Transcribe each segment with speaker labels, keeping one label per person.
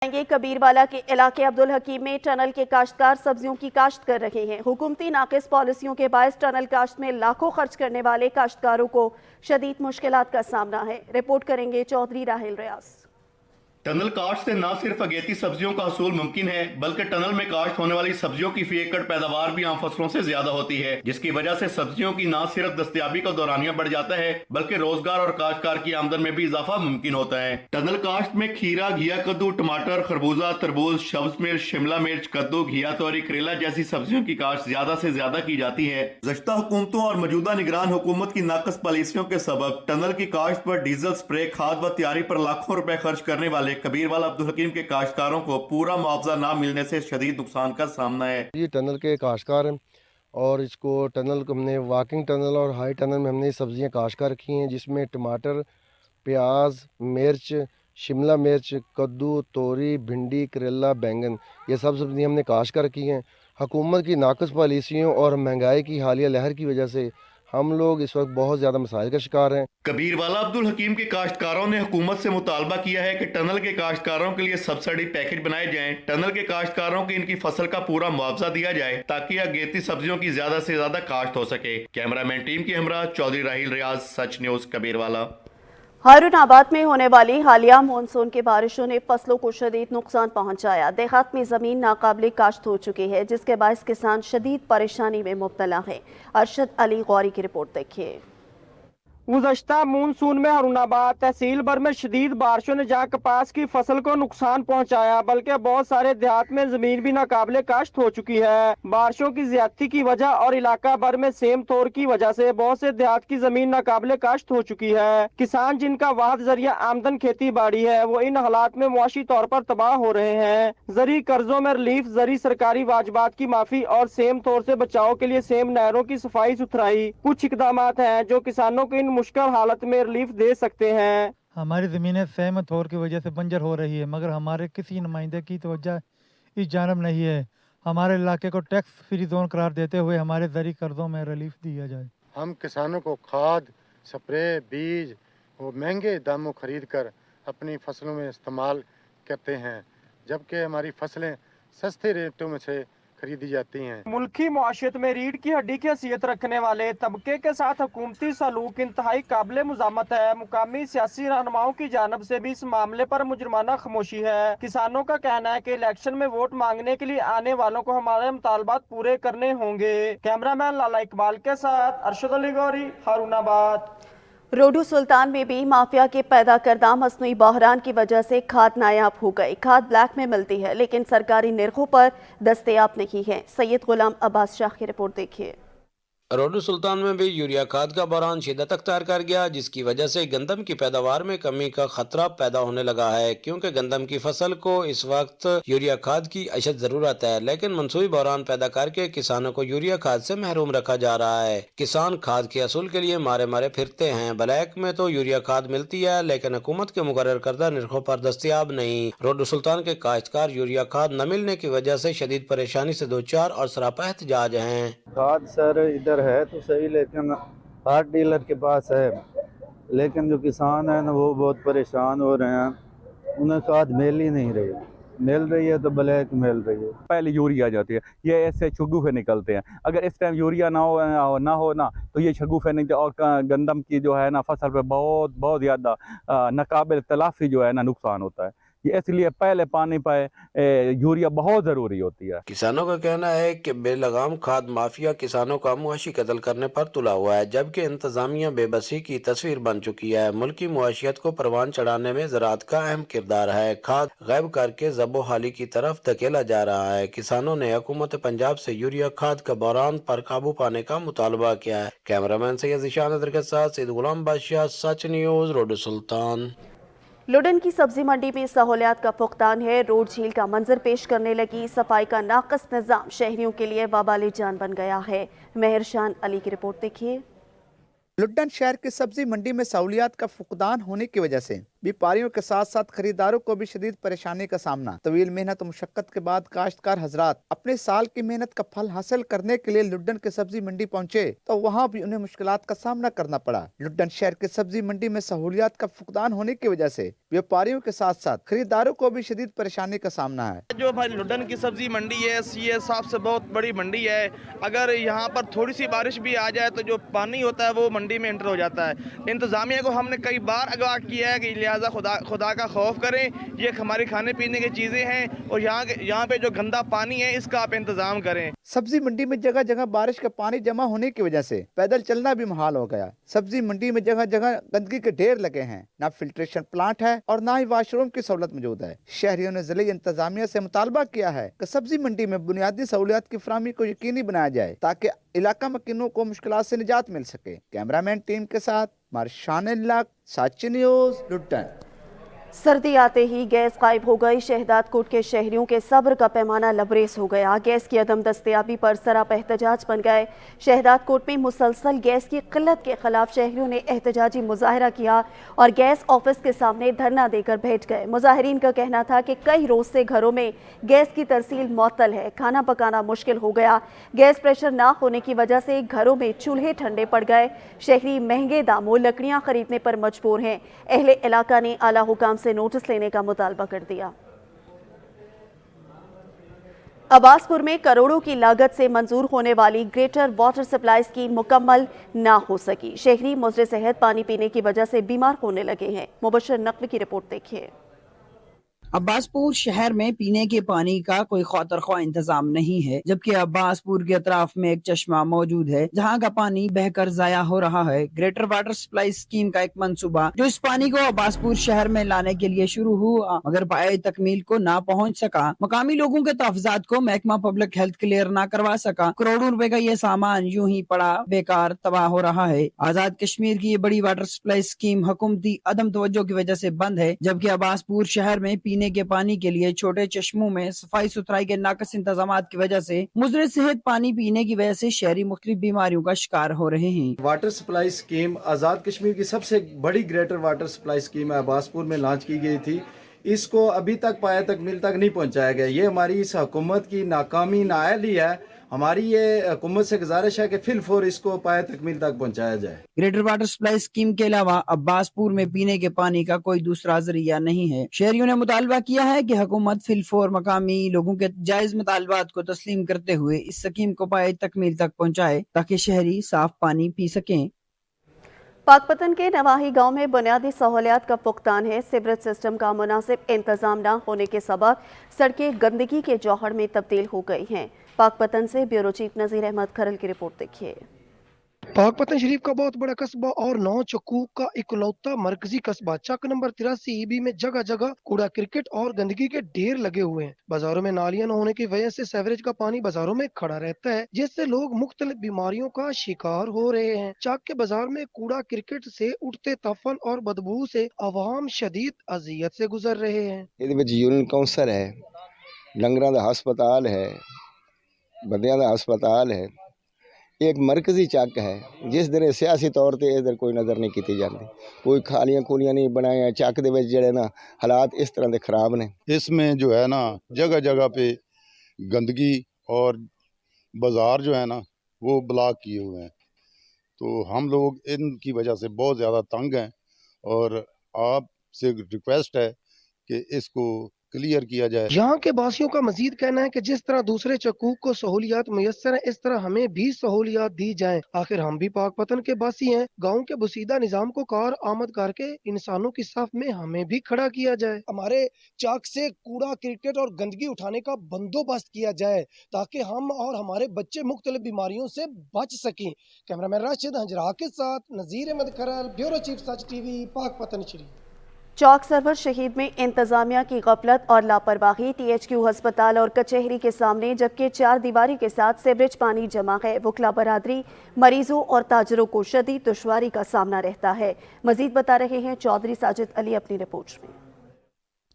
Speaker 1: कबीरवाला के इलाके अब्दुल हकीम में टनल के काश्तकार सब्जियों की काश्त कर रहे हैं। हुकूमती नाकिस पॉलिसियों के बायस टनल काश्त में लाखों खर्च करने वाले काश्तकारों को शदीद मुश्किलात का सामना है। रिपोर्ट करेंगे चौधरी राहिल रियाज।
Speaker 2: टनल काश्त से न सिर्फ अगेती सब्जियों का हसूल मुमकिन है, बल्कि टनल में काश्त होने वाली सब्जियों की फी एकड़ पैदावार भी आम फसलों से ज्यादा होती है, जिसकी वजह से सब्जियों की न सिर्फ दस्तयाबी का दौरानिया बढ़ जाता है, बल्कि रोजगार और काश्तकार की आमदन में भी इजाफा मुमकिन होता है। टनल काश्त में खीरा, घिया कद्दू, टमाटर, खरबूजा, तरबूज, सब्ज मिर्च, शिमला मिर्च, कद्दू, घिया तोरी, करेला जैसी सब्जियों की काश्त ज्यादा से ज्यादा की जाती है। गुज़श्ता हुकूमतों और मौजूदा निगरान हुकूमत की नाकस पॉलिसियों के सबब टनल की काश्त पर डीजल, स्प्रे, खाद व तैयारी पर लाखों रुपए खर्च करने वाले कबीरवाला अब्दुल हकीम के काश्तकारों को पूरा मुआवजा ना मिलने से शदीद नुकसान का सामना है।
Speaker 3: ये टनल के काश्तकार हैं और इसको टनल को हमने वाकिंग टनल और हाई टनल में हमने सब्जियां काश्त कर रखी हैं, जिसमें टमाटर, प्याज, मिर्च, शिमला मिर्च, कद्दू, तोरी, भिंडी, करेला, बैंगन, ये सब सब्जियां हमने काश्त कर रखी हैं। हुकूमत की नाकस पॉलिसियों और महंगाई की हालिया लहर की वजह से हम लोग इस वक्त बहुत ज़्यादा मसाइल का शिकार हैं।
Speaker 2: कबीरवाला अब्दुल हकीम के काश्तकारों ने हुकूमत से मुतालबा किया है कि टनल के काश्तकारों के लिए सब्सिडी पैकेज बनाए जाएं। टनल के काश्तकारों को इनकी फसल का पूरा मुआवजा दिया जाए ताकि अगेती सब्जियों की ज्यादा से ज्यादा काश्त हो सके। कैमरामैन टीम की हमरा चौधरी राहिल रियाज, सच न्यूज, कबीरवाला।
Speaker 1: हारूनाबाद में होने वाली हालिया मानसून की बारिशों ने फसलों को शदीद नुकसान पहुंचाया। देहात में जमीन नाकाबिल काश्त हो चुकी है, जिसके बायस किसान शदीद परेशानी में मुब्तला है। अरशद अली गौरी की रिपोर्ट देखिए।
Speaker 4: गुज़श्ता मानसून में हारूनाबाद तहसील भर में शदीद बारिशों ने जहाँ कपास की फसल को नुकसान पहुँचाया, बल्कि बहुत सारे देहात में जमीन भी नाकाबिले काश्त हो चुकी है। बारिशों की ज्यादती की वजह और इलाका भर में सेम तौर की वजह से बहुत से देहात की जमीन नाकाबिले काश्त हो चुकी है। किसान जिनका वाहिद जरिया आमदन खेती बाड़ी है, वो इन हालात में मुआशी तौर पर तबाह हो रहे हैं। जरी कर्जों में रिलीफ, जरी सरकारी वाजिबात की माफी और सेम तौर से बचाव के लिए सेम नहरों की सफाई सुथराई कुछ इकदाम हैं जो किसानों को इन मुश्किल हालत में रिलीफ दे सकते हैं।
Speaker 5: हमारी ज़मीनें सेम तौर की वजह से बंजर हो रही है, मगर हमारे किसी नुमाइंदे की तवज्जो इस जानब नहीं है। हमारे इलाके को टैक्स फ्री जोन करार देते हुए हमारे ज़री कर्जों में रिलीफ दिया जाए।
Speaker 6: हम किसानों को खाद, स्प्रे, बीज वो महंगे दामों खरीद कर अपनी फसलों में इस्तेमाल करते हैं, जबकि हमारी फसलें सस्ते रेटों में से खरीदी जाती हैं।
Speaker 4: मुल्की मुआशरत में रीढ़ की हड्डी की हैसियत रखने वाले तबके के साथ हुकूमती सलूक इंतहाई काबिल मुज़ामत है। मुकामी सियासी रहनुमाओं की जानब से भी इस मामले पर मुजरमाना खामोशी है। किसानों का कहना है कि इलेक्शन में वोट मांगने के लिए आने वालों को हमारे मुतालबात पूरे करने होंगे। कैमरामैन लाला इकबाल के साथ अरशद अली गौरी, हारूनाबाद।
Speaker 1: रोडू सुल्तान में भी माफिया के पैदा करदा मसनूई बहरान की वजह से खाद नायाब हो गई। खाद ब्लैक में मिलती है लेकिन सरकारी निर्खों पर दस्तयाब नहीं है। सैयद गुलाम अब्बास शाह की रिपोर्ट देखिए।
Speaker 7: रोडू सुल्तान में भी यूरिया खाद का बहरान शिद्दत अख्तियार कर गया, जिसकी वजह से गंदम की पैदावार में कमी का खतरा पैदा होने लगा है, क्योंकि गंदम की फसल को इस वक्त यूरिया खाद की अशद जरूरत है, लेकिन मनसूबी बहरान पैदा करके किसानों को यूरिया खाद से महरूम रखा जा रहा है। किसान खाद के असूल के लिए मारे मारे फिरते हैं। ब्लैक में तो यूरिया खाद मिलती है लेकिन हुकूमत के मुकर्रर करदा निर्खों पर दस्तयाब नहीं। रोडू सुल्तान के काश्तकार यूरिया खाद न मिलने की वजह से शदीद परेशानी से दो चार और सरापा एहतजाज हैं।
Speaker 8: खाद सर इधर है तो सही, लेकिन हर डीलर के पास है, लेकिन जो किसान है ना वो बहुत परेशान हो रहे हैं। उन्हें खाद मिल ही नहीं रही, मिल रही है तो ब्लैक मिल रही है।
Speaker 9: पहले यूरिया आ जाती है, ये ऐसे शगुफे निकलते हैं। अगर इस टाइम यूरिया ना हो ना तो ये शगुफे निकलते और गंदम की जो है ना फसल पे बहुत बहुत ज़्यादा नाकाबिल तलाफी जो है ना नुकसान होता है। ये इसलिए पहले पानी पे यूरिया बहुत ज़रूरी होती है।
Speaker 7: किसानों का कहना है कि बेलगाम खाद माफिया किसानों का मुआशी कत्ल करने पर तुला हुआ है, जबकि इंतजामिया बेबसी की तस्वीर बन चुकी है। मुल्की मुआशियत को परवान चढ़ाने में ज़राअत का अहम किरदार है। खाद गैब करके ज़बो हाली की तरफ धकेला जा रहा है। किसानों ने हुकूमत पंजाब से यूरिया खाद का बहरान पर काबू पाने का मुतालबा किया है। कैमरामैन सैयद ज़ीशान अदर के साथ सैयद गुलाम बादशाह, सच न्यूज़, रोडू सुल्तान।
Speaker 1: लुडन की सब्जी मंडी में सहूलियात का फुकदान है। रोड झील का मंजर पेश करने लगी। सफाई का नाकस निज़ाम शहरियों के लिए वाबाले जान बन गया है। मेहरशान अली की रिपोर्ट देखिए।
Speaker 10: लुडन शहर की सब्जी मंडी में सहूलियात का फुकदान होने की वजह से व्यापारियों के साथ साथ खरीदारों को भी शदीद परेशानी का सामना। तवील मेहनत और मुशक्कत के बाद काश्तकार हजरात अपने साल की मेहनत का फल हासिल करने के लिए लुड्डन के सब्जी मंडी पहुंचे तो वहां भी उन्हें मुश्किलात का सामना करना पड़ा। लुड्डन शहर के सब्जी मंडी में सहूलियात का फुकदान होने की वजह से व्यापारियों के साथ साथ खरीदारों को भी शदीद परेशानी का सामना है।
Speaker 11: जो भाई लुड्डन की सब्जी मंडी है ये हिसाब से बहुत बड़ी मंडी है। अगर यहाँ पर थोड़ी सी बारिश भी आ जाए तो जो पानी होता है वो मंडी में एंटर हो जाता है। इंतजामिया को हमने कई बार आगाह किया है कि लिहाजा खुदा का खौफ करें, ये हमारे खाने पीने की चीज़ें हैं और यहाँ पे जो गंदा पानी है इसका आप इंतजाम करें।
Speaker 10: सब्जी मंडी में जगह जगह बारिश का पानी जमा होने की वजह से पैदल चलना भी मुहाल हो गया। सब्जी मंडी में जगह जगह गंदगी के ढेर लगे हैं, ना फिल्ट्रेशन प्लांट है और ना ही वाशरूम की सहूलत मौजूद है। शहरियों ने जिले इंतजामिया से मुतालबा किया है कि सब्जी मंडी में बुनियादी सहूलियात की फराहमी को यकीनी बनाया जाए ताकि इलाका मकीनों को मुश्किलात से निजात मिल सके। कैमरामैन टीम के साथ मार्शान इलाक, साची न्यूज़, लुड्डन।
Speaker 1: सर्दी आते ही गैस गायब हो गई। शहदाद कोट के शहरियों के सब्र का पैमाना लबरेज हो गया। गैस की अदम दस्तयाबी पर सरापा एहतजाज बन गए। शहदाद कोट में मुसलसल गैस की किल्लत के खिलाफ शहरियों ने एहतजाजी मुजाहरा किया और गैस ऑफिस के सामने धरना देकर बैठ गए। मुजाहिरीन का कहना था कि कई रोज से घरों में गैस की तरसील मुअत्तल है, खाना पकाना मुश्किल हो गया। गैस प्रेशर ना होने की वजह से घरों में चूल्हे ठंडे पड़ गए। शहरी महंगे दामों लकड़ियां खरीदने पर मजबूर हैं। अहले इलाका ने आला हुकाम से नोटिस लेने का मुतालबा कर दिया। अब्बासपुर में करोड़ों की लागत से मंजूर होने वाली ग्रेटर वाटर सप्लाई स्कीम मुकम्मल ना हो सकी। शहरी मुजरे सेहत पानी पीने की वजह से बीमार होने लगे हैं। मुबशर नकवी की रिपोर्ट देखिए।
Speaker 12: अब्बासपुर शहर में पीने के पानी का कोई खौतरख्वा इंतजाम नहीं है, जबकि अब्बासपुर के अतराफ में एक चश्मा मौजूद है जहां का पानी बहकर जाया हो रहा है। ग्रेटर वाटर सप्लाई स्कीम का एक मंसूबा जो इस पानी को अब्बासपुर शहर में लाने के लिए शुरू हुआ मगर पाए तकमील को ना पहुंच सका। मकामी लोगों के तहफ़्ज़ात को महकमा पब्लिक हेल्थ क्लियर ना करवा सका। करोड़ों रुपए का ये सामान यूं ही पड़ा बेकार तबाह हो रहा है। आजाद कश्मीर की ये बड़ी वाटर सप्लाई स्कीम हुकूमती अदम तवज्जो की वजह से बंद है, जबकि अब्बासपुर शहर में पीने के पानी के लिए छोटे चश्मों में सफाई सुथराई के नाकस इंतजामात की वजह से मुजरे सेहत पानी पीने की वजह से शहरी मुख्तलिफ बीमारियों का शिकार हो रहे हैं।
Speaker 13: Water supply scheme Azad Kashmir की सबसे बड़ी greater water supply scheme Abbaspur में लॉन्च की गई थी। इसको अभी तक पाया तकमील तक नहीं पहुंचाया गया। ये हमारी इस हुकूमत की नाकामी नाअहली है। हमारी ये हुकूमत से गुजारिश है कि फिलफौर इसको पाया तकमील तक पहुंचाया जाए।
Speaker 12: ग्रेटर वाटर सप्लाई स्कीम के अलावा अब्बासपुर में पीने के पानी का कोई दूसरा जरिया नहीं है। शहरियों ने मुतालबा किया है कि हुकूमत फिलफौर मकामी लोगों के जायज मुतालबात को तस्लीम करते हुए इस स्कीम को पाए तकमील तक पहुंचाए ताकि शहरी साफ पानी पी सकें।
Speaker 1: पाकपतन के नवाही गांव में बुनियादी सहूलियात का फुकदान है। सीवरेज सिस्टम का मुनासिब इंतजाम न होने के सबब सड़कें गंदगी के जौहर में तब्दील हो गई हैं। पाकपतन से ब्यूरो चीफ नज़ीर अहमद खरल की रिपोर्ट देखिए।
Speaker 14: पाकपतन शरीफ का बहुत बड़ा कस्बा और 9 चक्कू का इकलौता मरकजी कस्बा चक नंबर 83 ईबी में जगह जगह कूड़ा क्रिकेट और गंदगी के ढेर लगे हुए हैं। बाजारों में नालियां न होने की वजह से सीवरेज का पानी बाजारों में खड़ा रहता है, जिससे लोग मुख्तलिफ बीमारियों का शिकार हो रहे हैं। चक के बाजार में कूड़ा क्रिकेट से उठते तफन और बदबू से अवाम शदीद अजियत से गुजर रहे हैं।
Speaker 3: यूनियन काउंसिल है, डंगरां दा हस्पताल है, बंदियां दा हस्पताल है, एक मरकजी चक है जिस तरह सियासी तौर पर इधर कोई नज़र नहीं की जाती। कोई खालियां खूलियां नहीं बनाया चक दे विच जेड़े ना हालात इस तरह के खराब ने।
Speaker 15: इसमें जो है ना जगह जगह पे गंदगी और बाज़ार जो है ना वो ब्लॉक किए हुए हैं, तो हम लोग इनकी वजह से बहुत ज़्यादा तंग हैं और आपसे रिक्वेस्ट है कि इसको क्लियर किया जाए।
Speaker 14: यहाँ के बासियों का मजीद कहना है कि जिस तरह दूसरे चक्कू को सहूलियात मुयस्सर है, इस तरह हमें भी सहूलियात दी जाएं। आखिर हम भी पाकपतन के बासी हैं। गाँव के बुसीदा निजाम को कार आमद करके इंसानों की साफ में हमें भी खड़ा किया जाए।
Speaker 16: हमारे चक से कूड़ा क्रिकेट और गंदगी उठाने का बंदोबस्त किया जाए ताकि हम और हमारे बच्चे मुख्तलिफ बीमारियों से बच सकें। कैमरामैन राशिद हंजरा के साथ नज़ीर अहमद खरल, ब्यूरो चीफ सच टीवी, पाकपतन शरीफ।
Speaker 1: चौक सरवर शहीद में इंतजामिया की गफलत और लापरवाही। THQ अस्पताल और कचहरी के सामने जबकि 4 दीवारी के साथ सीवरेज पानी जमा है। वकला बरादरी, मरीजों और ताजरों को शदीद दुश्वारी का सामना रहता है। मजीद बता रहे हैं चौधरी साजिद अली अपनी रिपोर्ट में।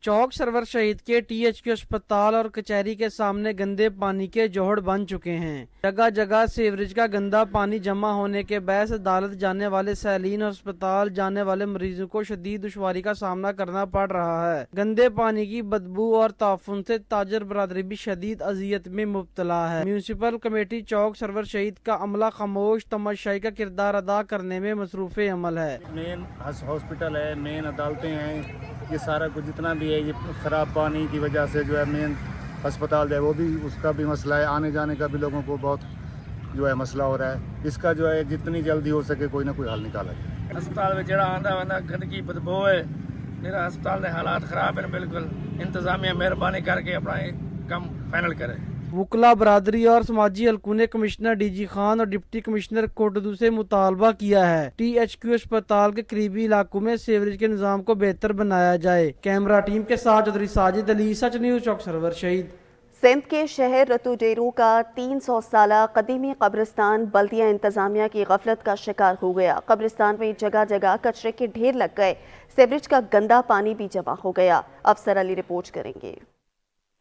Speaker 17: चौक सरवर शहीद के THQ अस्पताल और कचहरी के सामने गंदे पानी के जोहड़ बन चुके हैं। जगह जगह सीवरेज का गंदा पानी जमा होने के बायस अदालत जाने वाले सैलीन और अस्पताल जाने वाले मरीजों को शदीद दुश्वारी का सामना करना पड़ रहा है। गंदे पानी की बदबू और ताफुन से ताजर बरादरी भी शदीद अजियत में मुब्तला है। म्यूनिसिपल कमेटी चौक सरवर शहीद का अमला खामोश तमाशाई का किरदार अदा करने में मसरूफ अमल है।
Speaker 18: मेन हॉस्पिटल है, मेन अदालतें हैं, ये सारा कुछ जितना भी है, ये ख़राब पानी की वजह से जो है मेन अस्पताल जो है वो भी उसका भी मसला है, आने जाने का भी लोगों को बहुत जो है मसला हो रहा है। इसका जो है जितनी जल्दी हो सके कोई ना कोई हल निकाला जाए।
Speaker 19: अस्पताल में जड़ा आंदा वंदा गंदगी बदबू है, मेरा अस्पताल के हालात ख़राब हैं, बिल्कुल इंतजामिया मेहरबानी करके अपना काम फाइनल करे।
Speaker 17: वकला बरादरी और समाजी हलकों ने कमिश्नर DG खान और डिप्टी कमिश्नर कोटदू से मुतालबा किया है THQ अस्पताल के करीबी इलाकों में सीवरेज के निजाम को बेहतर बनाया जाए। कैमरा टीम के साथ चौधरी साजिद अली, सच न्यूज़, चौक सरवर शहीद।
Speaker 1: सिंध के शहर रतू डेरू का 300 साला कदीमी कब्रिस्तान बल्दिया इंतजामिया की गफलत का शिकार हो गया। कब्रिस्तान में जगह जगह कचरे के ढेर लग गए, सीवरेज का गंदा पानी भी जमा हो गया। अफसर अली रिपोर्ट करेंगे।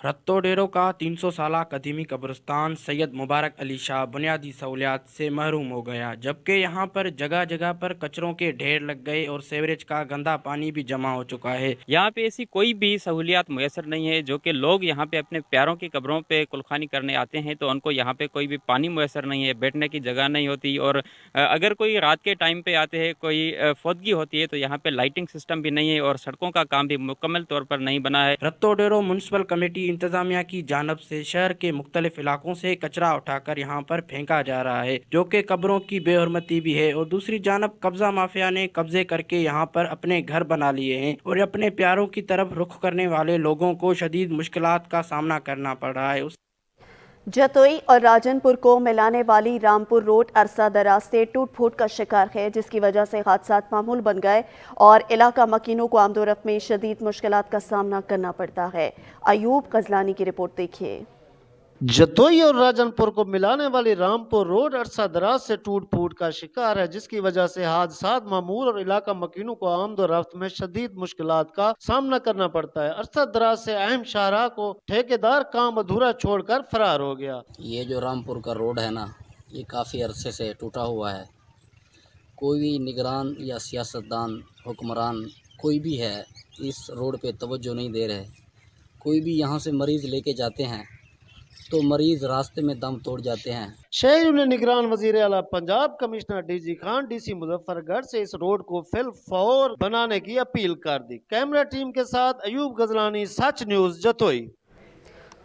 Speaker 20: रत्तो डेरो का 300 साला कदीमी कब्रिस्तान सैयद मुबारक अली शाह बुनियादी सहूलियात से महरूम हो गया, जबकि यहाँ पर जगह जगह पर कचरों के ढेर लग गए और सीवरेज का गंदा पानी भी जमा हो चुका है।
Speaker 21: यहाँ पे ऐसी कोई भी सहूलियात मुयसर नहीं है, जो कि लोग यहाँ पे अपने प्यारों की कब्रों पे कुलखानी करने आते हैं तो उनको यहाँ पे कोई भी पानी मुयसर नहीं है, बैठने की जगह नहीं होती, और अगर कोई रात के टाइम पे आते हैं, कोई फौतगी होती है तो यहाँ पे लाइटिंग सिस्टम भी नहीं है और सड़कों का काम भी मुकम्मल तौर पर नहीं बना है।
Speaker 20: रत्तो डेरो म्यूनिसिपल कमेटी इंतजामिया की जानब से शहर के मुख्तलिफ इलाकों से कचरा उठाकर यहाँ पर फेंका जा रहा है, जो कि कब्रों की बेहरमती भी है, और दूसरी जानब कब्जा माफिया ने कब्जे करके यहाँ पर अपने घर बना लिए हैं और अपने प्यारों की तरफ रुख करने वाले लोगों को शदीद मुश्किलात का सामना करना पड़ रहा है।
Speaker 1: जतोई और राजनपुर को मिलाने वाली रामपुर रोड अरसा दराज से टूट फूट का शिकार है, जिसकी वजह से हादसात मामूल बन गए और इलाका मकीनों को आमदोरफ्त में शदीद मुश्किलात का सामना करना पड़ता है। अयूब गजलानी की रिपोर्ट देखिए।
Speaker 22: जतोई और राजनपुर को मिलाने वाली रामपुर रोड अरसा दराज से टूट फूट का शिकार है, जिसकी वजह से हादसात मामूल और इलाका मकीनों को आमदोरफ्त में शदीद मुश्किलात का सामना करना पड़ता है। अरसा दराज से अहम शाहराह को ठेकेदार काम अधूरा छोड़कर फरार हो गया।
Speaker 23: ये जो रामपुर का रोड है ना, ये काफ़ी अरसे से टूटा हुआ है। कोई भी निगरान या सियासतदान हुक्मरान कोई भी है इस रोड पे तवज्जो नहीं दे रहे। कोई भी यहाँ से मरीज़ लेके जाते हैं तो मरीज रास्ते में दम तोड़ जाते हैं।
Speaker 22: शहरियों ने निगरान वजीर आला Punjab commissioner DG Khan DC Muzaffargarh से इस रोड को फिल फौर बनाने की अपील कर दी। कैमरा टीम के साथ अयूब गजलानी, सच न्यूज़, जतोई।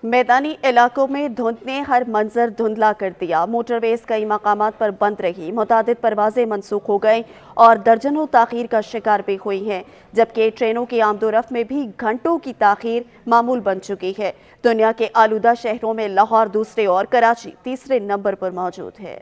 Speaker 1: मैदानी इलाकों में धुंध ने हर मंजर धुंधला कर दिया। मोटरवेज कई मकामात पर बंद रही, मुतादिद परवाजें मनसूख हो गई और दर्जनों ताखीर का शिकार भी हुई हैं, जबकि ट्रेनों की आमदोरफ्त में भी घंटों की ताखीर मामूल बन चुकी है। दुनिया के आलूदा शहरों में लाहौर दूसरे और कराची तीसरे नंबर पर मौजूद है।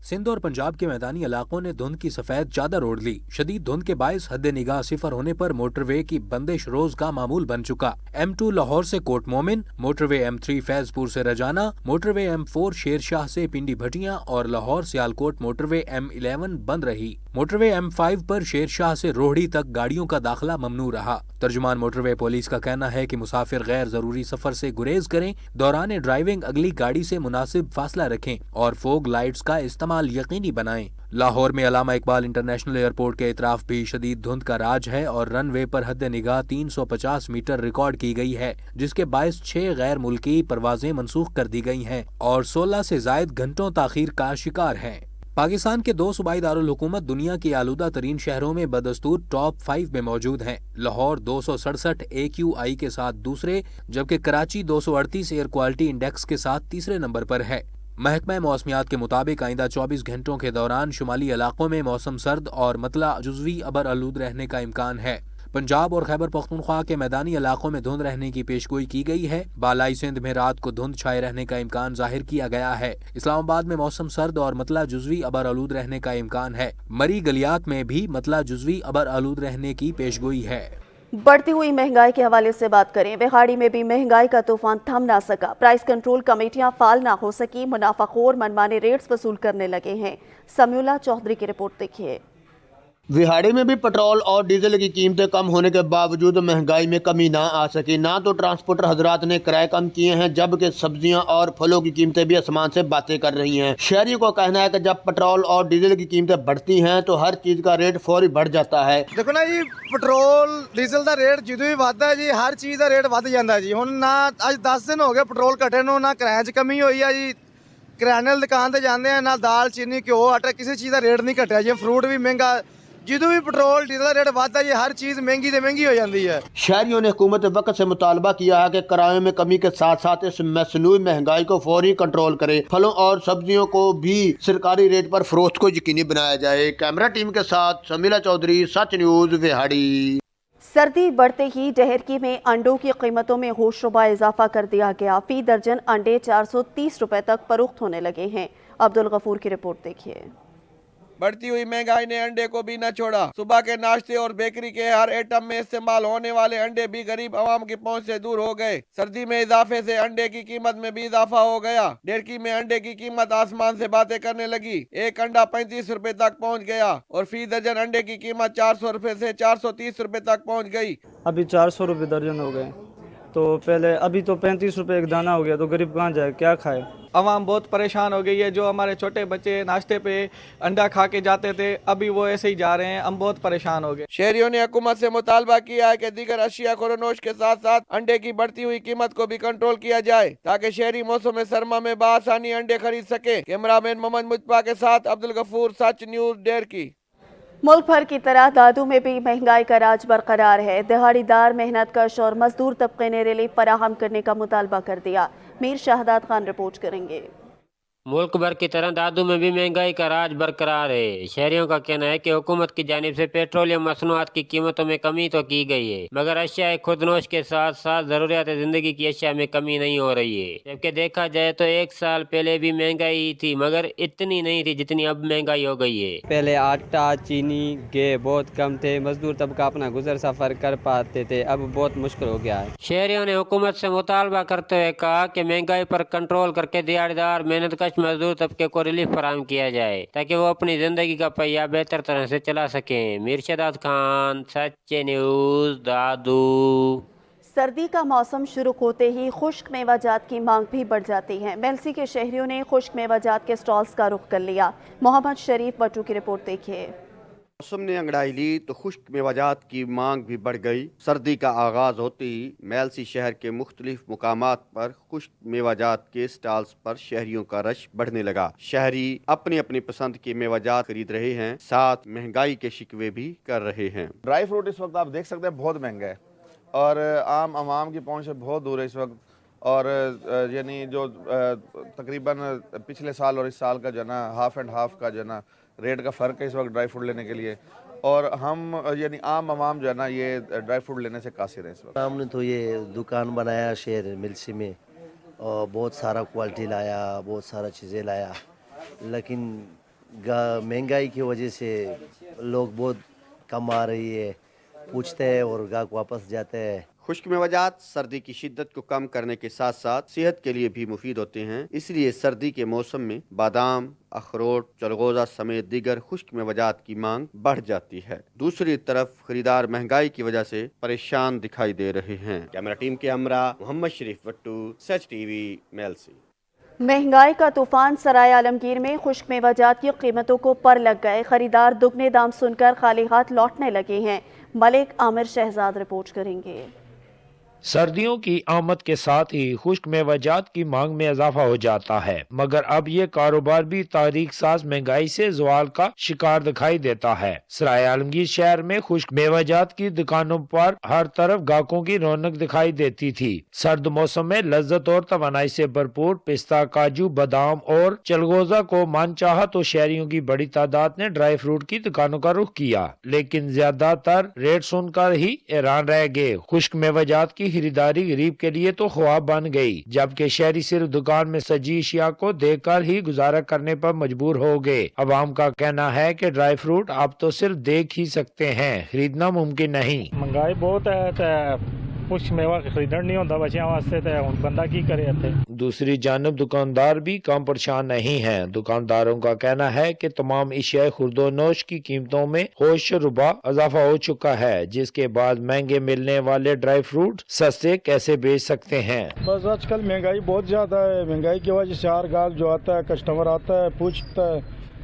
Speaker 24: सिंध और पंजाब के मैदानी इलाकों ने धुंध की सफेद चादर ओढ़ ली। शदीद धुंध के बायस हद निगाह सिफर होने पर मोटरवे की बंदिश रोज का मामूल बन चुका। M2 लाहौर से कोट मोमिन, मोटरवे M3 फैजपुर से रजाना, मोटरवे M4 शेरशाह से पिंडी भटियां और लाहौर सियालकोट मोटरवे M11 बंद रही। मोटरवे M5 पर शेरशाह से रोहड़ी तक गाड़ियों का दाखिला ममनू रहा। तर्जुमान मोटरवे पुलिस का कहना है कि मुसाफिर गैर जरूरी सफर से गुरेज करें, दौरान ड्राइविंग अगली गाड़ी से मुनासिब फासला रखें और फोग लाइट्स का इस्तेमाल यकीनी बनाएं। लाहौर में अल्लामा इकबाल इंटरनेशनल एयरपोर्ट के इतराफ भी शदीद धुंध का राज है और रनवे पर हद निगाह 350 मीटर रिकॉर्ड की गई है, जिसके बायस 6 गैर मुल्की परवाजें मनसूख कर दी गई हैं और 16 से जायद घंटों ताखीर का शिकार हैं। पाकिस्तान के 2 सूबाई दारुल हुकूमत दुनिया के आलूदा तरीन शहरों में बदस्तूर टॉप 5 में मौजूद हैं। लाहौर 267 AQI के साथ दूसरे, जबकि कराची 238 एयर क्वालिटी इंडेक्स के साथ तीसरे नंबर पर है। महकमा मौसमियात के मुताबिक आइंदा 24 घंटों के दौरान शुमाली इलाकों में मौसम सर्द और मतला जुज़वी अबर आलूद रहने का इम्कान है। पंजाब और खैबर पख्तूनख्वा के मैदानी इलाकों में धुंध रहने की पेशगोई की गई है। बालाई सिंध में रात को धुंध छाए रहने का इम्कान जाहिर किया गया है। इस्लामाबाद में मौसम सर्द और मतला जुज़वी अबर आलूद रहने का इम्कान है। मरी गलियात में भी मतला जुज़वी अबर आलूद रहने की पेशगोई है।
Speaker 1: बढ़ती हुई महंगाई के हवाले से बात करें। विहाड़ी में भी महंगाई का तूफान थम ना सका। प्राइस कंट्रोल कमेटियां फाल ना हो सकी। मुनाफाखोर मनमाने रेट्स वसूल करने लगे हैं। समीउल्लाह चौधरी की रिपोर्ट देखिए।
Speaker 2: विहाड़ी में भी पेट्रोल और डीजल की कीमतें कम होने के बावजूद महंगाई में कमी ना आ सकी। ना तो ट्रांसपोर्टर हजरात ने किराए कम किए हैं, जबकि सब्जियां और फलों की कीमतें भी आसमान से बातें कर रही हैं। शहरियों का कहना है कि जब पेट्रोल और डीजल की कीमतें बढ़ती हैं तो हर चीज का रेट फौरी बढ़ जाता है।
Speaker 4: देखो ना जी, पेट्रोल डीजल का रेट जो भी बढ़ता है जी, हर चीज का रेट बढ़ जाता है जी। हुण ना अज 10 दिन हो गए पेट्रोल घटे नूं, ना किराए च कमी हुई है जी। किराने वाली दुकान ते जांदे हैं, ना दाल चीनी घ्यो आटा किसी चीज़ का रेट नहीं घटिया जी। फ्रूट भी महंगा, ਜਦੋਂ भी पेट्रोल डीजल का रेट बढ़ता है हर चीज़ महंगी से महंगी हो जाती है।
Speaker 2: शहरियों ने हुकूमत वक्त से मुतालबा किया है कि किराए में कमी के साथ साथ इस मसनूई महंगाई को फौरी कंट्रोल करे। फलों और सब्जियों को भी सरकारी रेट पर फरोख्त को यकीनी बनाया जाए। कैमरा टीम के साथ समीउल्लाह चौधरी, सच न्यूज़, विहाड़ी।
Speaker 1: सर्दी बढ़ते ही डहरकी में अंडों की कीमतों में होशरुबा इजाफा कर दिया गया। फी दर्जन अंडे 430 रुपए तक फरोख्त होने लगे हैं। अब्दुल गफूर की रिपोर्ट देखिए।
Speaker 11: बढ़ती हुई महंगाई ने अंडे को भी न छोड़ा। सुबह के नाश्ते और बेकरी के हर आइटम में इस्तेमाल होने वाले अंडे भी गरीब आवाम की पहुंच से दूर हो गए। सर्दी में इजाफे से अंडे की कीमत में भी इजाफा हो गया। डेरकी में अंडे की कीमत आसमान से बातें करने लगी। एक अंडा 35 रुपए तक पहुंच गया और फी दर्जन अंडे की कीमत 400 रुपए से 430 रुपए तक पहुंच गई।
Speaker 5: अभी 400 रुपए दर्जन हो गए, तो पहले अभी तो 35 रुपए एक दाना हो गया, तो गरीब कहाँ जाए, क्या खाए।
Speaker 11: आवाम बहुत परेशान हो गई है। जो हमारे छोटे बच्चे नाश्ते पे अंडा खा के जाते थे, अभी वो ऐसे ही जा रहे हैं। हम बहुत परेशान हो गए। शहरियों ने हुकूमत से मुतालबा किया है कि दीगर अशिया खुरनोश के साथ साथ अंडे की बढ़ती हुई कीमत को भी कंट्रोल किया जाए, ताकि शहरी मौसम सरमा में बआसानी अंडे खरीद सके। कैमरामैन मोहम्मद मुजपा के साथ अब्दुल गफूर, सच न्यूज़, डेरकी।
Speaker 1: मुल्क भर की तरह दादू में भी महंगाई का राज बरकरार है। दिहाड़ीदार, मेहनत कश और मजदूर तबके ने रिलीफ फराहम करने का मुतालबा कर दिया। मीर शाहदाद खान रिपोर्ट करेंगे।
Speaker 6: मुल्क भर की तरह दादू में भी महंगाई का राज बरकरार है। शहरियों का कहना है कि हुकूमत की जानिब से पेट्रोलियम मसनूआत की कीमतों में कमी तो की गई है, मगर अशिया खुदनोश के साथ साथ जरूरियात जिंदगी की अशिया में कमी नहीं हो रही है। जबकि देखा जाए तो एक साल पहले भी महंगाई थी, मगर इतनी नहीं थी जितनी अब महंगाई हो गई है।
Speaker 25: पहले आटा, चीनी, घी बहुत कम थे, मजदूर तबका अपना गुजर सफर कर पाते थे, अब बहुत मुश्किल हो गया है।
Speaker 6: शहरियों ने हुकूमत से मुतालबा करते हुए कहा कि महंगाई पर कंट्रोल करके दिहाड़ीदार, मेहनतकश मजदूर तबके को रिलीफ फराहम किया जाए, ताकि वो अपनी जिंदगी का पहिया बेहतर तरह से चला सकें। मीर शाहदाद खान, सच्चे न्यूज़, दादू।
Speaker 1: सर्दी का मौसम शुरू होते ही खुश्क मेवाजात की मांग भी बढ़ जाती है। मेलसी के शहरियों ने खुश्क मेवाजात के स्टॉल्स का रुख कर लिया। मोहम्मद शरीफ बट्टू की रिपोर्ट देखिए।
Speaker 26: मौसम ने अंगड़ाई ली तो खुश्क मेवाजात की मांग भी बढ़ गई। सर्दी का आगाज होते ही मेलसी शहर के मुख्तलिफ मुकामात पर खुश्क मेवाजात के स्टॉल्स पर शहरियों का रश बढ़ने लगा। शहरी अपनी अपनी पसंद के मेवाजात खरीद रहे हैं, साथ महंगाई के शिकवे भी कर रहे हैं।
Speaker 27: ड्राई फ्रूट इस वक्त आप देख सकते हैं बहुत महंगा है और आम आवाम की पहुंच से बहुत दूर है इस वक्त। और यानी जो तकरीबन पिछले साल और इस साल का जो ना हाफ एंड हाफ का जो ना रेट का फ़र्क है इस वक्त ड्राई फ्रूट लेने के लिए, और हम यानी आम आवाम जो है ना ये ड्राई फ्रूट लेने से कासिर है इस वक्त।
Speaker 28: हमने तो ये दुकान बनाया शहर मिलसी में और बहुत सारा क्वालिटी लाया, बहुत सारा चीज़ें लाया, लेकिन महंगाई की वजह से लोग बहुत कम आ रही है, पूछते हैं और गाहक वापस जाते हैं।
Speaker 26: खुश्क मेवाजात सर्दी की शिद्दत को कम करने के साथ साथ सेहत के लिए भी मुफीद होते हैं, इसलिए सर्दी के मौसम में बादाम, अखरोट, चलगोजा समेत दीगर खुश्क मेवाजात की मांग बढ़ जाती है। दूसरी तरफ खरीदार महंगाई की वजह से परेशान दिखाई दे रहे हैं। कैमरा टीम के हमरा मोहम्मद शरीफ बट्टू, सच टीवी, मेलसी।
Speaker 1: महंगाई का तूफान सराय आलमगीर में खुश्क मेवाजात की कीमतों को पर लग गए। खरीदार दुगने दाम सुनकर खाली हाथ लौटने लगे हैं। मलिक आमिर शहजाद रिपोर्ट करेंगे।
Speaker 29: सर्दियों की आमद के साथ ही खुश्क मेवाजात की मांग में इजाफा हो जाता है, मगर अब ये कारोबार भी तारीख साज महंगाई से ज़वाल का शिकार दिखाई देता है। सराय आलमगीर शहर में खुश्क मेवाजात की दुकानों पर हर तरफ गाहकों की रौनक दिखाई देती थी। सर्द मौसम में लज्जत और तवानाई से भरपूर पिस्ता, काजू, बादाम और चलगोजा को मनचाहा तो शहरियों की बड़ी तादाद ने ड्राई फ्रूट की दुकानों का रुख किया, लेकिन ज्यादातर रेट सुनकर ही हैरान रह गए। खुश्क मेवाजात की की खरीदारी गरीब के लिए तो ख्वाब बन गई, जबकि शहरी सिर्फ दुकान में सजी अशिया को देखकर ही गुजारा करने पर मजबूर हो गए। अवाम का कहना है कि ड्राई फ्रूट आप तो सिर्फ देख ही सकते हैं, खरीदना मुमकिन नहीं।
Speaker 3: महंगाई बहुत है, कुछ मेवा खरीदना नहीं होता बच्चों वास्ते, तो हुण बंदा की करे इत्थे।
Speaker 29: दूसरी जानब दुकानदार भी कम परेशान नहीं हैं। दुकानदारों का कहना है कि तमाम अशिया खुर्दोनोश की कीमतों में होश रुबा इजाफा हो चुका है, जिसके बाद महंगे मिलने वाले ड्राई फ्रूट सस्ते कैसे बेच सकते हैं।
Speaker 3: बस आजकल महंगाई बहुत ज्यादा है, महंगाई की वजह से हर गाहक जो आता है, कस्टमर आता है, पूछता है,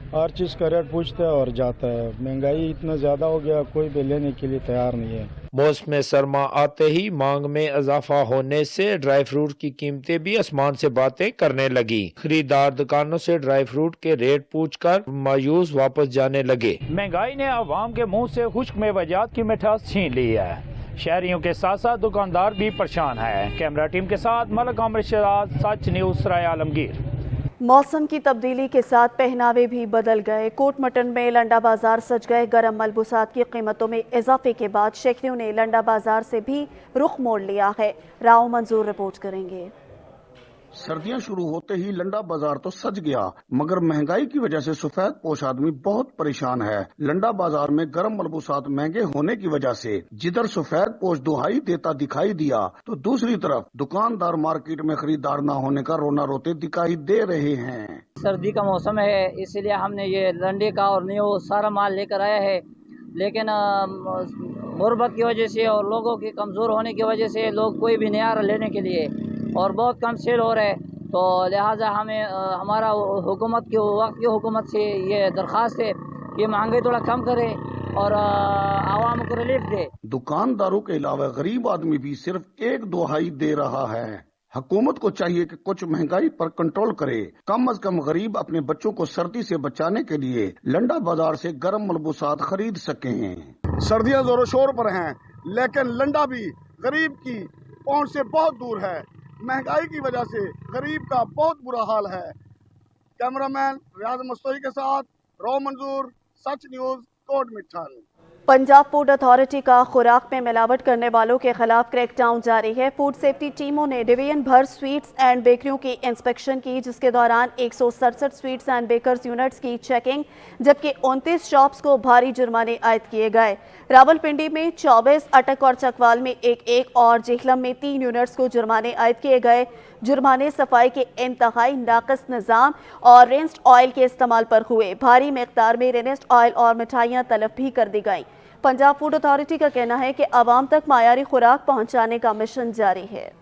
Speaker 3: हर चीज का रेट पूछता है और जाता है। महंगाई इतना ज्यादा हो गया, कोई भी लेने के लिए तैयार नहीं है।
Speaker 29: मौसम सरमा आते ही मांग में इजाफा होने से ड्राई फ्रूट की कीमतें भी आसमान से बातें करने लगी। खरीदार दुकानों से ड्राई फ्रूट के रेट पूछकर मायूस वापस जाने लगे। महंगाई ने अवाम के मुंह से खुश्क मेवजात की मिठास छीन ली है। शहरियों के साथ साथ दुकानदार भी परेशान है। कैमरा टीम के साथ मलक आमिर शहजाद, सच न्यूज़, सराय आलमगीर।
Speaker 1: मौसम की तब्दीली के साथ पहनावे भी बदल गए। कोट मटन में लंडा बाजार सज गए। गर्म मलबूसात की कीमतों में इजाफे के बाद शहरियों ने लंडा बाजार से भी रुख मोड़ लिया है। राव मंजूर रिपोर्ट करेंगे।
Speaker 7: सर्दियां शुरू होते ही लंडा बाजार तो सज गया, मगर महंगाई की वजह से सफेद पोश आदमी बहुत परेशान है। लंडा बाजार में गर्म मलबूसात महंगे होने की वजह से जिधर सफेद पोश दुहाई देता दिखाई दिया, तो दूसरी तरफ दुकानदार मार्केट में खरीदार न होने का रोना रोते दिखाई दे रहे हैं।
Speaker 8: सर्दी का मौसम है, इसलिए हमने ये लंडे का और न्यू सारा माल लेकर आया है, लेकिन गुर्बत की वजह से और लोगों की कमज़ोर होने की वजह से लोग कोई भी नहीं आ रहा लेने के लिए और बहुत कम सेल हो रहा है। तो लिहाजा हमें हमारा हुकूमत की हुकूमत से ये दरख्वास्त है कि महंगाई थोड़ा कम करे और आवाम को रिलीफ दे।
Speaker 7: दुकानदारों के अलावा गरीब आदमी भी सिर्फ एक दुहाई दे रहा है। हुकूमत को चाहिए कि कुछ महंगाई पर कंट्रोल करे। कम से कम गरीब अपने बच्चों को सर्दी से बचाने के लिए लंडा बाजार से गर्म मलबूसात खरीद सकें। सर्दियां जोरों शोर पर हैं, लेकिन लंडा भी गरीब की पहुंच से बहुत दूर है। महंगाई की वजह से गरीब का बहुत बुरा हाल है। कैमरामैन रियाज मुस्तफी के साथ Rao Manzoor, Sach news, Kot Mithan.
Speaker 1: Punjab food authority का खुराक में मिलावट करने वालों के खिलाफ क्रैकडाउन जारी है। फूड सेफ्टी टीमों ने डिवीजन भर स्वीट्स एंड बेकरियों की इंस्पेक्शन की, जिसके दौरान 167 स्वीट्स एंड बेकर्स यूनिट्स की चेकिंग, जबकि 29 शॉप्स को भारी जुर्माने आयद किए गए। रावलपिंडी में 24, अटक और चकवाल में एक और जेहलम में 3 यूनिट्स को जुर्माने आयद किए गए। जुर्माने सफाई के इंतहाई नाकस निज़ाम और रिंस्ड ऑयल के इस्तेमाल पर हुए। भारी मिकदार में रिंस्ड ऑयल और मिठाइयाँ तलब भी कर दी गईं। पंजाब फूड अथॉरिटी का कहना है कि आवाम तक मायारी खुराक पहुंचाने का मिशन जारी है।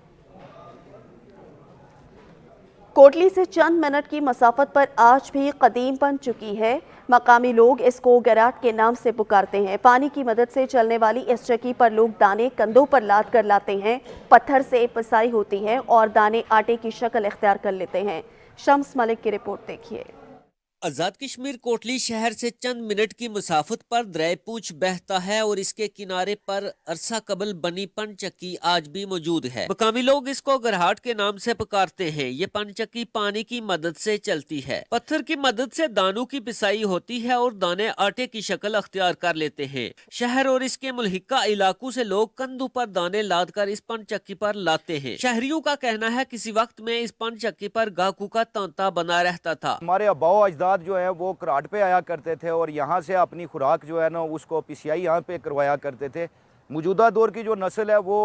Speaker 1: कोटली से चंद मिनट की मसाफत पर आज भी कदीम बन चुकी है। मकामी लोग इसको गराट के नाम से पुकारते हैं। पानी की मदद से चलने वाली इस चक्की पर लोग दाने कंधों पर लाद कर लाते हैं। पत्थर से पिसाई होती है और दाने आटे की शक्ल इख्तियार कर लेते हैं। शम्स मलिक की रिपोर्ट देखिए।
Speaker 9: आज़ाद कश्मीर कोटली शहर से चंद मिनट की मुसाफत पर दरिया पूंछ बहता है और इसके किनारे पर अरसा कबल बनी पनचक्की आज भी मौजूद है। मकामी लोग इसको गरहाट के नाम से पुकारते हैं। ये पनचक्की पानी की मदद से चलती है। पत्थर की मदद से दानों की पिसाई होती है और दाने आटे की शक्ल अख्तियार कर लेते हैं। शहर और इसके मुल्हिका इलाकों से लोग कंधों पर दाने लाद कर इस पनचक्की पर लाते हैं। शहरियों का कहना है किसी वक्त में इस पनचक्की पर गाहकों का तांता बना रहता था।
Speaker 10: हमारे अबाओ अजदाद जो है वो कराट पे आया करते थे और यहाँ से अपनी खुराक जो है ना उसको पीसीआई यहाँ पे करवाया करते थे। मौजूदा दौर की जो नस्ल है वो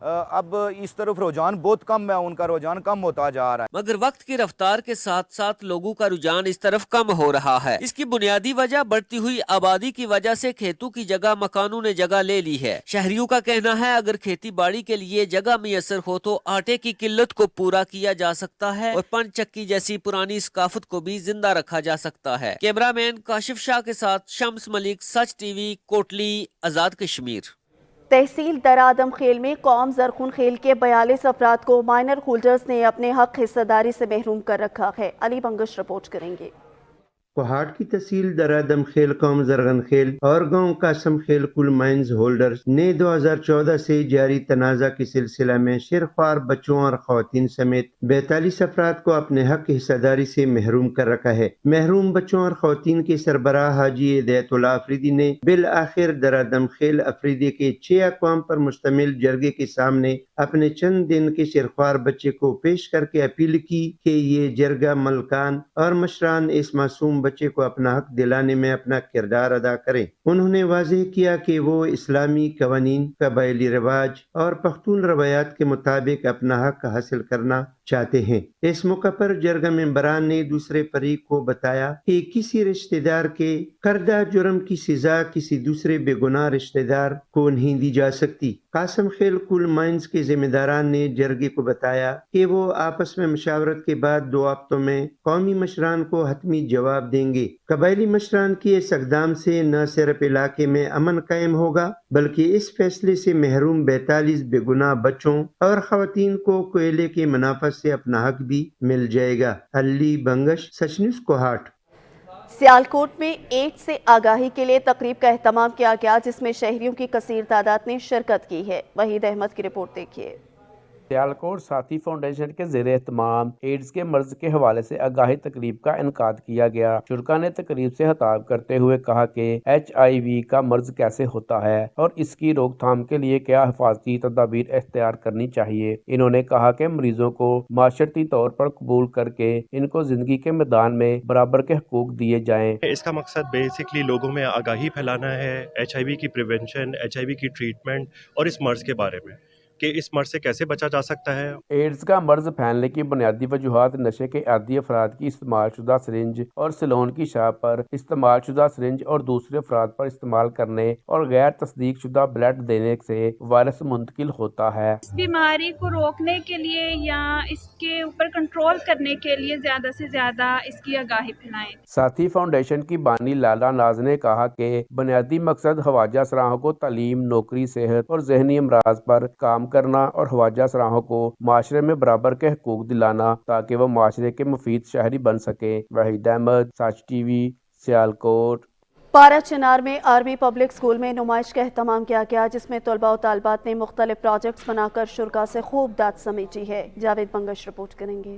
Speaker 10: अब इस तरफ रुझान बहुत कम है, उनका रुझान कम होता जा रहा है।
Speaker 9: मगर वक्त की रफ्तार के साथ साथ लोगों का रुझान इस तरफ कम हो रहा है। इसकी बुनियादी वजह बढ़ती हुई आबादी की वजह से खेतों की जगह मकानों ने जगह ले ली है। शहरियों का कहना है अगर खेती बाड़ी के लिए जगह मैसर हो तो आटे की किल्लत को पूरा किया जा सकता है और पनचक्की जैसी पुरानी सकाफत को भी जिंदा रखा जा सकता है। कैमरामैन काशिफ शाह के साथ शम्स मलिक, सच टीवी, कोटली, आज़ाद कश्मीर।
Speaker 1: तहसील दरादम खेल में कौम जरखून खेल के 42 अफराद को माइनर होल्डर्स ने अपने हक हिस्सेदारी से महरूम कर रखा है। अली बंगश रिपोर्ट करेंगे।
Speaker 12: کوہاٹ کی تحصیل درادم خیل قوم زرغن خیل اور گاؤں قاسم خیل کل مائنز ہولڈرز نے 2014 سے جاری تنازع کے سلسلہ میں شیرخوار بچوں اور خواتین سمیت 42 افراد کو اپنے حق حصہ داری سے محروم کر رکھا ہے۔ محروم بچوں اور خواتین کے سربراہ حاجی ہدایت اللہ افریدی نے بالآخر درادم خیل افریدی کے 6 اقوام پر مشتمل جرگے کے سامنے اپنے چند دن کے شیرخوار بچے کو پیش کر کے اپیل کی کہ یہ جرگہ ملکان اور مشران اس معصوم بچے کو اپنا حق دلانے میں اپنا کردار ادا کریں۔ انہوں نے واضح کیا کہ وہ اسلامی قوانین، قبائلی رواج اور پختون روایات کے مطابق اپنا حق حاصل کرنا چاہتے ہیں۔ اس موقع پر جرگہ ممبران نے دوسرے فریق کو بتایا کہ کسی رشتہ دار کے کردہ جرم کی سزا کسی دوسرے بے گناہ رشتہ دار کو نہیں دی جا سکتی۔ قاسم خیل کل مائنز کے ذمہ داران نے جرگے کو بتایا کہ وہ آپس میں مشاورت کے بعد 2 ہفتوں میں قومی مشران کو حتمی جواب دیں گے۔ قبائلی مشران کی اس اقدام سے نہ صرف علاقے میں امن قائم ہوگا بلکہ اس فیصلے سے محروم 42 بے گناہ بچوں اور خواتین کو کوئلے کے منافع سے اپنا حق بھی مل جائے گا۔ علی بنگش، سچ نیوز کوہاٹ۔
Speaker 1: سیالکوٹ میں ایڈز سے آگاہی کے لیے تقریب کا اہتمام کیا گیا جس میں شہریوں کی کثیر تعداد نے شرکت کی ہے۔ وحید احمد کی رپورٹ دیکھیے۔
Speaker 20: سیالکوٹ ساتھی فاؤنڈیشن کے زیر اہتمام ایڈز کے مرض کے حوالے سے آگاہی تقریب کا انعقاد کیا گیا۔ شرکا نے تقریب سے خطاب کرتے ہوئے کہا کہ HIV کا مرض کیسے ہوتا ہے اور اس کی روک تھام کے لیے کیا حفاظتی تدابیر اختیار کرنی چاہیے۔ انہوں نے کہا کہ مریضوں کو معاشرتی طور پر قبول کر کے ان کو زندگی کے میدان میں برابر کے حقوق دیے جائیں۔
Speaker 13: اس کا مقصد بیسکلی لوگوں میں آگاہی پھیلانا ہے HIV کی پریونشن، HIV کی ٹریٹمنٹ اور اس مرض کے بارے میں کہ اس مرض سے کیسے بچا جا سکتا ہے۔
Speaker 20: ایڈز کا مرض پھیلنے کی بنیادی وجوہات نشے کے عادی افراد کی استعمال شدہ سرنج اور سیلون کی شاپ پر استعمال شدہ سرنج اور دوسرے افراد پر استعمال کرنے اور غیر تصدیق شدہ بلڈ دینے سے وائرس منتقل ہوتا ہے۔
Speaker 14: اس بیماری کو روکنے کے لیے یا اس کے اوپر کنٹرول کرنے کے لیے زیادہ سے زیادہ اس کی آگاہی پھیلائیں۔
Speaker 20: ساتھی فاؤنڈیشن کی بانی لالا ناز نے کہا کہ بنیادی مقصد خواجہ سراہوں کو تعلیم، نوکری، صحت اور ذہنی امراض پر کام کرنا اور خواجہ سراہوں کو معاشرے میں برابر کے حقوق دلانا تاکہ وہ معاشرے کے مفید شہری بن سکیں۔ وحید احمد، سچ ٹی وی، سیالکوٹ۔
Speaker 1: پارا چنار میں آرمی پبلک سکول میں نمائش کا اہتمام کیا گیا جس میں طلباء و طالبات نے مختلف پروجیکٹس بنا کر شرکاء سے خوب داد سمیٹی ہے۔ جاوید بنگش رپورٹ کریں گے۔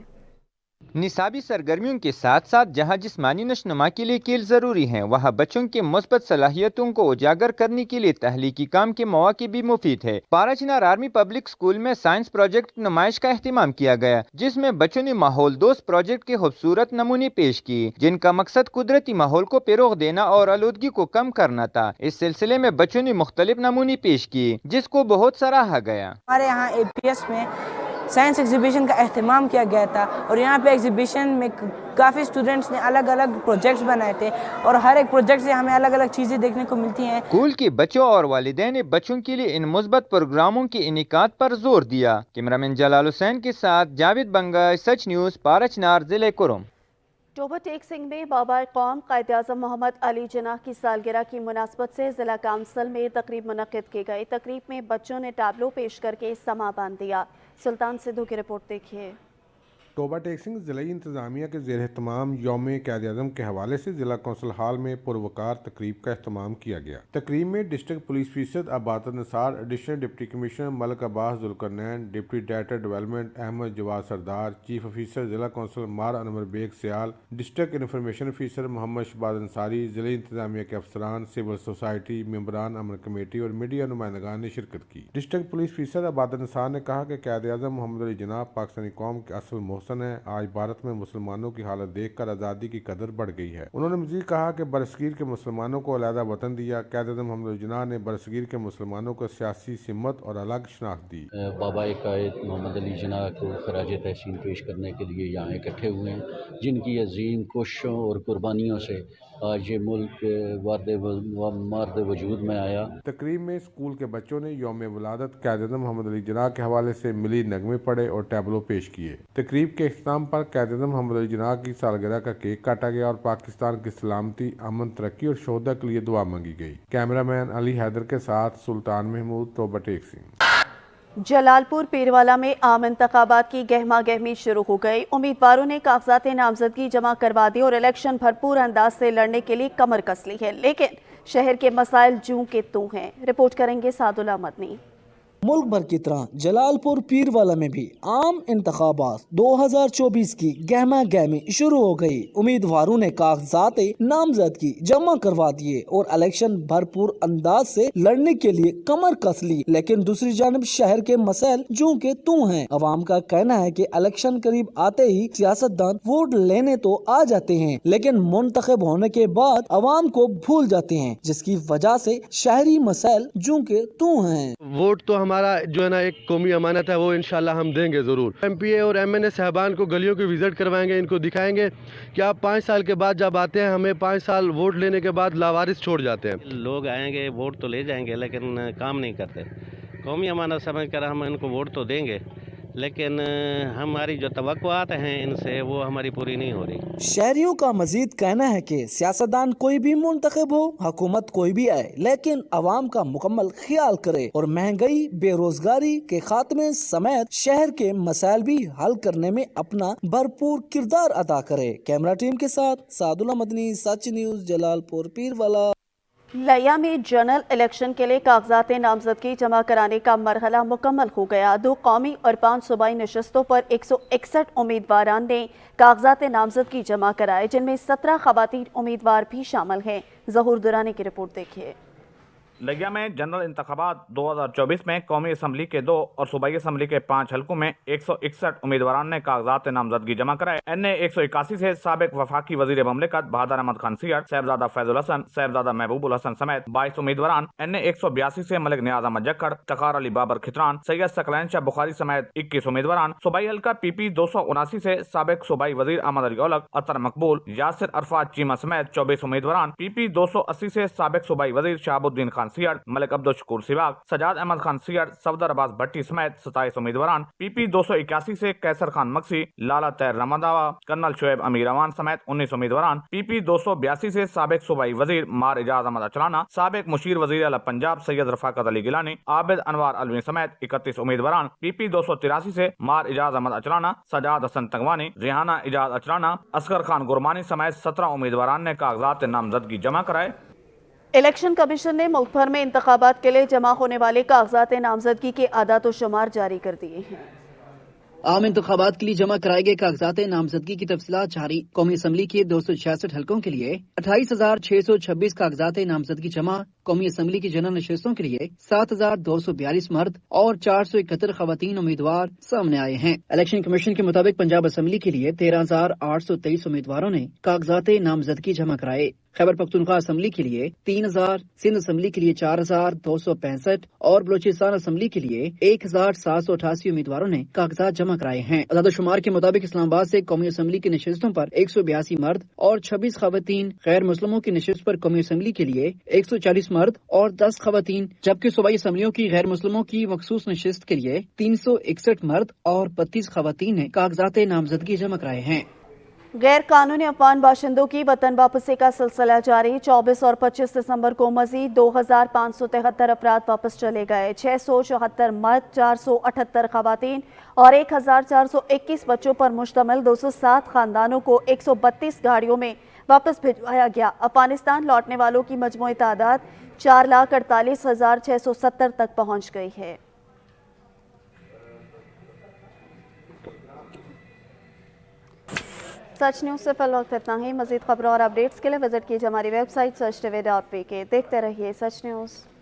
Speaker 15: نصابی سرگرمیوں کے ساتھ ساتھ جہاں جسمانی نشوونما کے لیے کھیل ضروری ہیں وہاں بچوں کے مثبت صلاحیتوں کو اجاگر کرنے کے لیے تحلیقی کام کے مواقع بھی مفید ہے۔ پارا چنار آرمی پبلک سکول میں سائنس پروجیکٹ نمائش کا اہتمام کیا گیا جس میں بچوں نے ماحول دوست پروجیکٹ کے خوبصورت نمونے پیش کیے جن کا مقصد قدرتی ماحول کو فروغ دینا اور آلودگی کو کم کرنا تھا۔ اس سلسلے میں بچوں نے مختلف نمونے پیش کیے جس کو بہت سراہا گیا۔
Speaker 16: ہمارے یہاں APS میں سائنس ایگزیبیشن کا اہتمام کیا گیا تھا اور یہاں پہ ایگزیبیشن میں کافی اسٹوڈنٹس نے الگ الگ پروجیکٹس بنائے تھے اور ہر ایک پروجیکٹ سے ہمیں الگ الگ چیزیں دیکھنے کو ملتی ہیں۔
Speaker 15: اسکول کے بچوں اور والدین نے بچوں کے لیے ان مثبت پروگراموں کے انعقاد پر زور دیا۔ کیمرامین جلال حسین کے ساتھ جاوید بنگش، سچ نیوز، پارا چنار، ضلع کرم۔
Speaker 1: ٹوبہ ٹیک سنگھ میں بابا قوم قائد اعظم محمد علی جناح کی سالگرہ کی مناسبت سے ضلع کونسل میں تقریب منعقد کی گئی۔ تقریب میں بچوں نے ٹابلو پیش کر کے سما باندھ دیا۔ سلطان سدھو کی رپورٹ دیکھیے۔
Speaker 17: ٹوبہ ٹیک سنگھ ضلعی انتظامیہ کے زیر اہتمام یوم قائد اعظم کے حوالے سے ضلع کونسل ہال میں پروقار تقریب کا اہتمام کیا گیا۔ تقریب میں ڈسٹرکٹ پولیس فیصد Ibadat Nisar, additional deputy commissioner Malik Abbas Zulqarnain, deputy director development Ahmad Jawad Sardar, chief officer ضلع کونسل مار Anwar Baig Sial, district information officer Muhammad Shahbaz Ansari, ضلعی انتظامیہ کے افسران، سول سوسائٹی ممبران، امن کمیٹی اور میڈیا نمائندگان نے شرکت کی۔ ڈسٹرکٹ پولیس فیصد عبادت نثار نے کہا کہ قائد اعظم محمد علی جناح پاکستانی قوم کے اصل محسن ہے۔ آج بھارت میں مسلمانوں کی حالت دیکھ کر آزادی کی قدر بڑھ گئی ہے۔ انہوں نے مزید کہا کہ برصغیر کے مسلمانوں کو علیحدہ وطن دیا۔ قائد اعظم محمد علی جناح نے برصغیر کے مسلمانوں کو سیاسی سمت اور الگ شناخت دی۔
Speaker 18: بابا قائد محمد علی جناح کو خراج تحسین پیش کرنے کے لیے یہاں اکٹھے ہوئے ہیں جن کی عظیم کوششوں اور قربانیوں سے آج یہ ملک مارد وجود میں آیا۔
Speaker 17: تقریب میں اسکول کے بچوں نے یوم ولادت قائد اعظم محمد علی جناح کے حوالے سے ملی نغمے پڑھے اور ٹیبلو پیش کیے۔ تقریب کے اختتام پر قائد اعظم محمد علی جناح کی سالگرہ کا کیک کاٹا گیا اور پاکستان کی سلامتی، امن، ترقی اور شہداء کے لیے دعا مانگی گئی۔ کیمرہ مین علی حیدر کے ساتھ سلطان محمود، ٹوبہ ٹیک سنگھ۔
Speaker 1: जलालपुर पीरवाला में आम इंतखाबात की गहमा गहमी शुरू हो गई। उम्मीदवारों ने कागजात नामजदगी जमा करवा दी और इलेक्शन भरपूर अंदाज से लड़ने के लिए कमर कस ली है, लेकिन शहर के मसाइल जूं के तूं हैं। रिपोर्ट करेंगे सादुल्ला मदनी।
Speaker 2: मुल्क भर की तरह जलालपुर पीरवाला में भी आम इंतखाबात 2024 की गहमा गहमी शुरू हो गई। उम्मीदवारों ने कागजात नामजदगी जमा करवा दिए और इलेक्शन भरपूर अंदाज से लड़ने के लिए कमर कस ली, लेकिन दूसरी जानब शहर के मसाइल जूं के तूं हैं। अवाम का कहना है कि इलेक्शन करीब आते ही सियासतदान वोट लेने तो आ जाते हैं, लेकिन मुंतखब होने के बाद अवाम को भूल जाते हैं, जिसकी वजह से शहरी मसाइल जूं के तूं हैं।
Speaker 4: वोट तो हमारा जो है ना एक कौमी अमानत है, वो इंशाल्लाह हम देंगे ज़रूर। MPA और MNA साहबान को गलियों की विजिट करवाएंगे, इनको दिखाएंगे कि आप 5 साल के बाद जब आते हैं, हमें 5 साल वोट लेने के बाद लावारिस छोड़ जाते हैं।
Speaker 5: लोग आएंगे वोट तो ले जाएंगे, लेकिन काम नहीं करते। कौमी अमानत समझ कर हम इनको वोट तो देंगे, लेकिन हमारी जो तवक्कुआत हैं इनसे वो हमारी पूरी नहीं हो रही।
Speaker 2: शहरियों का मजीद कहना है कि सियासतदान कोई भी मुंतखब हो, हुकूमत कोई भी आए, लेकिन अवाम का मुकम्मल ख्याल करे और महंगाई, बेरोजगारी के खात्मे समेत शहर के मसाइल भी हल करने में अपना भरपूर किरदार अदा करे। कैमरा टीम के साथ सादुल्ला मदनी, सच न्यूज, जलालपुर पीरवाला।
Speaker 1: लया में जनरल इलेक्शन के लिए कागजात नामजदगी जमा कराने का मरहला मुकम्मल हो गया। 2 कौमी और 5 सूबाई नशस्तों पर 161 उम्मीदवारान ने कागजात नामजदगी जमा कराए, जिनमें 17 खवातीन उम्मीदवार भी शामिल हैं। जहूर दुरानी की रिपोर्ट देखिए।
Speaker 11: लया में जनरल इंतखाबात 2024 में कौमी असम्बली के 2 और सूबाई असम्बली के 5 हलकों में 161 उम्मीदवारों ने कागजात नामजदगी जमा कराए। NA 181 से साबिक वफाकी वजीर ममलिकत बहादुर अहमद खान सियर, साहिबजादा फैजुल हसन, साहिबजादा महबूबुल हसन समेत 22 उम्मीदवार, NA 182 से मलिक नियाज अहमद जक्कड़, तकार अली बाबर खितरान, सैयद सकलैन शाह बुखारी समेत 21 उम्मीदवार, सूबाई हल्का PP 279 से साबिक सूबाई वजीर अहमद अली औलख, अतर मकबूल, यासिर अरफात चीमा समेत 24 उम्मीदवार, PP 280 से साबिक सूबाई वजीर शहाबुद्दीन खान सियर, मलिक अब्दुल शकूर सिवाग, सजाद अहमद खान सियर, सफदर अब्बास भट्टी समेत 27 उम्मीदवार, PP 281 से कैसर खान मक्सी, लाला तैर रमदावा, कर्नल शोएब अमीर अवान समेत 19 उम्मीदवार, PP 282 से साबिक सूबाई वजीर मार इजाज अहमद अचलाना, साबिक मुशीर वजीर आला पंजाब सैयद रफाकत अली गिलानी, आबिद अनवार अलवी समेत 31 उम्मीदवार, PP 283 से मार इजाज अहमद अचलाना, सजाद हसन तंगवानी, रिहाना इजाज अचलाना, असगर खान गुरमानी समेत 17 उम्मीदवार ने कागजात नामजदगी जमा कराए।
Speaker 1: इलेक्शन कमीशन ने मुल्क भर में इंतखाबात के लिए जमा होने वाले कागजात नामजदगी के आदात व शुमार जारी कर दिए हैं।
Speaker 19: आम इंतखाबात के लिए जमा कराए गए कागजात नामजदगी की तफसीलात जारी। कौमी असम्बली के 266 हलकों के लिए 28,626 कागजात नामजदगी जमा। कौमी असम्बली की जनरल नशस्तों के लिए 7,242 मर्द और 471 खवातीन उम्मीदवार सामने आए हैं। इलेक्शन कमीशन के मुताबिक पंजाब असम्बली के लिए 13,823 उम्मीदवारों ने कागजात नामजदगी जमा कराए। खैबर पख्तूनख्वा असम्बली के लिए 3,000, सिंध असम्बली के लिए 4,265 और बलोचिस्तान असम्बली के लिए 1,788 उम्मीदवारों ने कागजात जमा कराए हैं। आदादोशुमार के मुताबिक इस्लामाबाद से कौमी असम्बली की नशस्तों पर 182 मर्द और 26 खवातीन, गैर मुस्लिमों की नशस्त पर कौमी असम्बली के लिए 140 मर्द और 10 खवातीन, जबकि सूबाई असम्बलियों की गैर मुस्लिमों की मखसूस नशस्त के लिए 361 मर्द और 32 खवातीन ने कागजात नामजदगी जमा कराए हैं।
Speaker 1: गैर कानूनी अफगान बाशिंदों की वतन वापसी का सिलसिला जारी। 24 और 25 दिसंबर को मजीद 2,573 अफराद वापस चले गए। 674 मर्द, 478 खवातीन और 1,421 बच्चों पर मुश्तमिल 207 खानदानों को 132 गाड़ियों में वापस भिजवाया गया। अफगानिस्तान लौटने वालों की मजमूई तादाद 4,48,670 तक पहुँच गई है। सच न्यूज़ से फिल वक्त इतना ही। मज़ीद खबरों और अपडेट्स के लिए विजिट कीजिए हमारी वेबसाइट sach tv.pk। देखते रहिए सच न्यूज़।